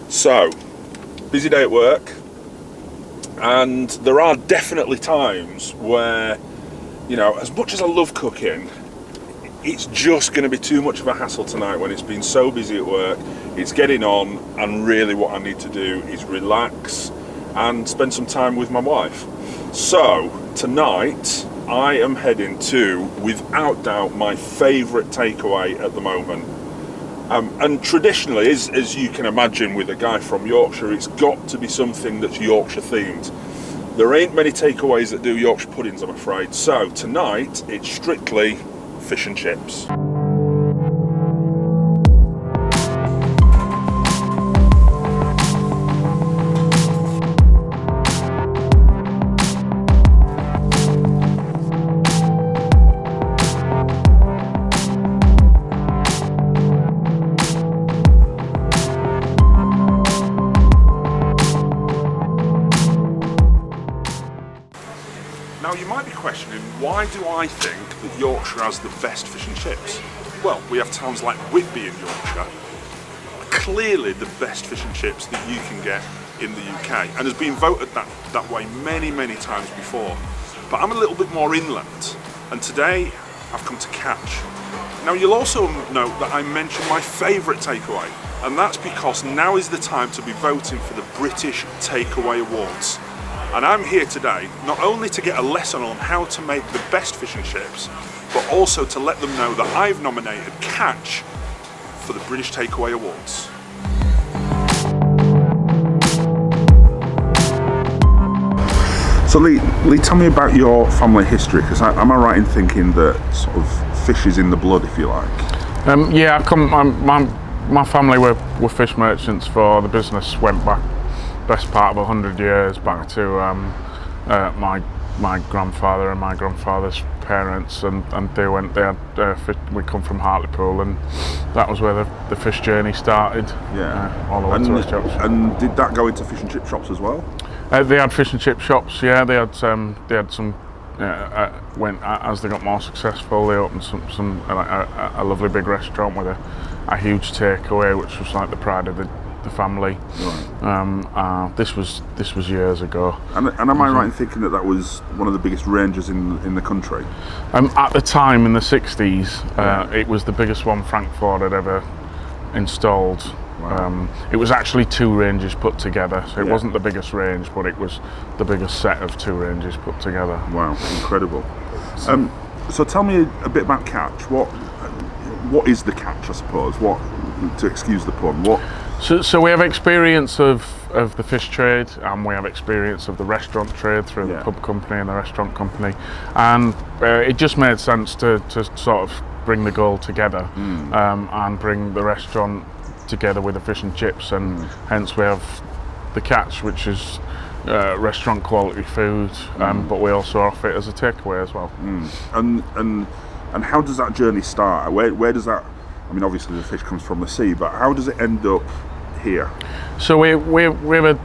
So, busy day at work, and there are definitely times where, as much as I love cooking, it's just going to be too much of a hassle tonight when it's been so busy at work. It's getting on, and really what I need to do is relax and spend some time with my wife. So, tonight I am heading to, without doubt, my favourite takeaway at the moment. And traditionally, as you can imagine with a guy from Yorkshire, it's got to be something that's Yorkshire themed. There ain't many takeaways that do Yorkshire puddings, I'm afraid. So tonight, it's strictly fish and chips. Now you might be questioning, why do I think that Yorkshire has the best fish and chips? Well, we have towns like Whitby in Yorkshire, clearly the best fish and chips that you can get in the UK, and has been voted that way many times before. But I'm a little bit more inland, and today I've come to Catch. Now you'll also note that I mentioned my favourite takeaway, and that's because now is the time to be voting for the British Takeaway Awards. And I'm here today not only to get a lesson on how to make the best fish and chips, but also to let them know that I've nominated Catch for the British Takeaway Awards. So Lee, tell me about your family history, because am I right in thinking that sort of fish is in the blood, if you like? Yeah, my family were fish merchants. For the business went back best part of 100 years back to my grandfather and my grandfather's parents, and we come from Hartlepool, and that was where the fish journey started. Yeah, all the way to West Vale. And did that go into fish and chip shops as well? They had fish and chip shops. Yeah, they had some. When as they got more successful, they opened a lovely big restaurant with a huge takeaway, which was like the pride of the family. Right. This was years ago. And am I right in thinking that was one of the biggest ranges in the country? At the time, in the 60s, it was the biggest one Frank Ford had ever installed. Wow. It was actually 2 ranges put together, so it wasn't the biggest range, but it was the biggest set of 2 ranges put together. Wow, incredible. So tell me a bit about Catch. What is the Catch, I suppose? What, to excuse the pun, what? So we have experience of the fish trade, and we have experience of the restaurant trade through the pub company and the restaurant company, and it just made sense to sort of bring the goal together and bring the restaurant together with the fish and chips, and hence we have the Catch, which is restaurant quality food, but we also offer it as a takeaway as well. And how does that journey start? Where does that? I mean, obviously the fish comes from the sea, but how does it end up here? So we have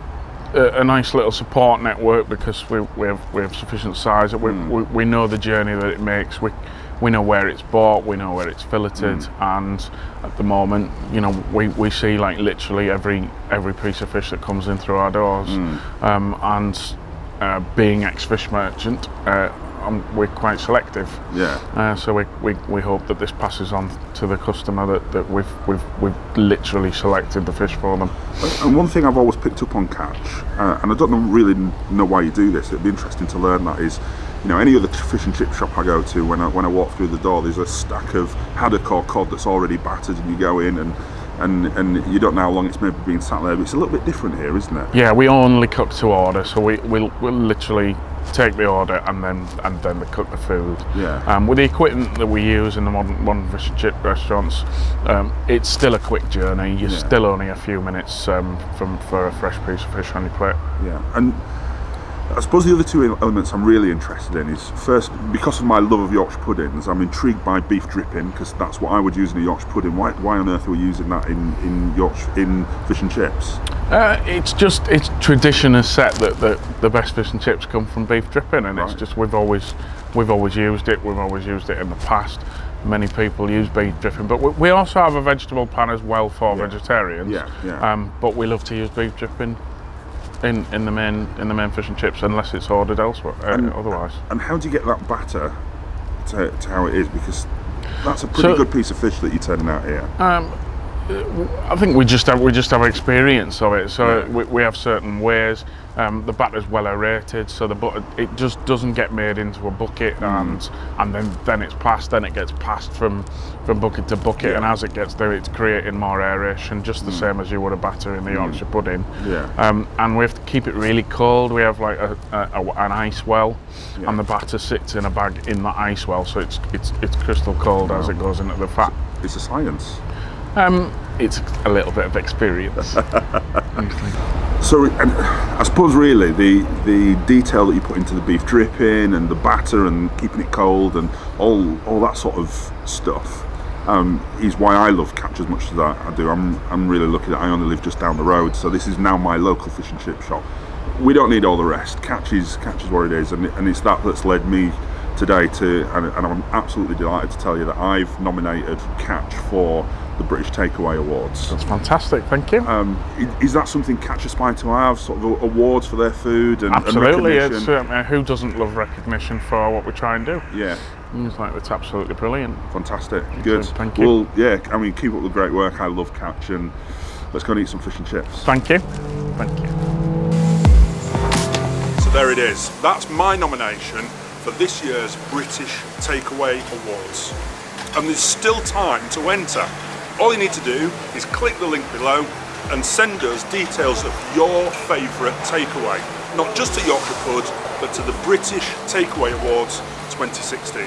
a nice little support network, because we have sufficient size. We know the journey that it makes. We know where it's bought, we know where it's filleted, and at the moment, we see like literally every piece of fish that comes in through our doors. And being ex-fish merchant, we're quite selective. Yeah. So we hope that this passes on to the customer that we've literally selected the fish for them. And one thing I've always picked up on Catch, and I don't really know why you do this, it'd be interesting to learn that, is any other fish and chip shop I go to, when I walk through the door, there's a stack of haddock or cod that's already battered, and you go in and you don't know how long it's maybe been sat there, but it's a little bit different here, isn't it? Yeah, we only cook to order, so we'll literally take the order and then we cook the food. Yeah. With the equipment that we use in the modern fish and chip restaurants, it's still a quick journey. You're still only a few minutes for a fresh piece of fish on your plate. Yeah. And I suppose the other 2 elements I'm really interested in is, first, because of my love of Yorkshire puddings, I'm intrigued by beef dripping, because that's what I would use in a Yorkshire pudding. Why on earth are we using that in fish and chips? It's tradition has set that the best fish and chips come from beef dripping, and it's just we've always used it. We've always used it in the past. many people use beef dripping, but we also have a vegetable pan as well for vegetarians. But we love to use beef dripping in the main fish and chips, unless it's ordered elsewhere. Otherwise. And how do you get that batter to how it is? Because that's a pretty good piece of fish that you're turning out here. I think we just have experience of it. So we have certain ways. The batter's well aerated, so the butter, it just doesn't get made into a bucket, and then it's passed. Then it gets passed from bucket to bucket, and as it gets there, it's creating more aeration, just the same as you would a batter in the Yorkshire pudding. And we have to keep it really cold. We have like an ice well, and the batter sits in a bag in the ice well, so it's crystal cold as it goes into the fat. It's a science. It's a little bit of experience. So, and I suppose really the detail that you put into the beef dripping and the batter and keeping it cold and all that sort of stuff is why I love Catch as much as I do. I'm really lucky that I only live just down the road, so this is now my local fish and chip shop. We don't need all the rest. Catch is what it is, and it's that's led me today to, and I'm absolutely delighted to tell you that I've nominated Catch for the British Takeaway Awards. That's fantastic, thank you. Is that something Catch aspire to have, sort of awards for their food and absolutely, and recognition? Who doesn't love recognition for what we try and do? Yeah. It's absolutely brilliant. Fantastic, good. Thank you. Well, I mean, keep up the great work. I love Catch, and let's go and eat some fish and chips. Thank you. Thank you. So there it is. That's my nomination for this year's British Takeaway Awards. And there's still time to enter. All you need to do is click the link below and send us details of your favourite takeaway. Not just to Yorkshire Pudd, but to the British Takeaway Awards 2016.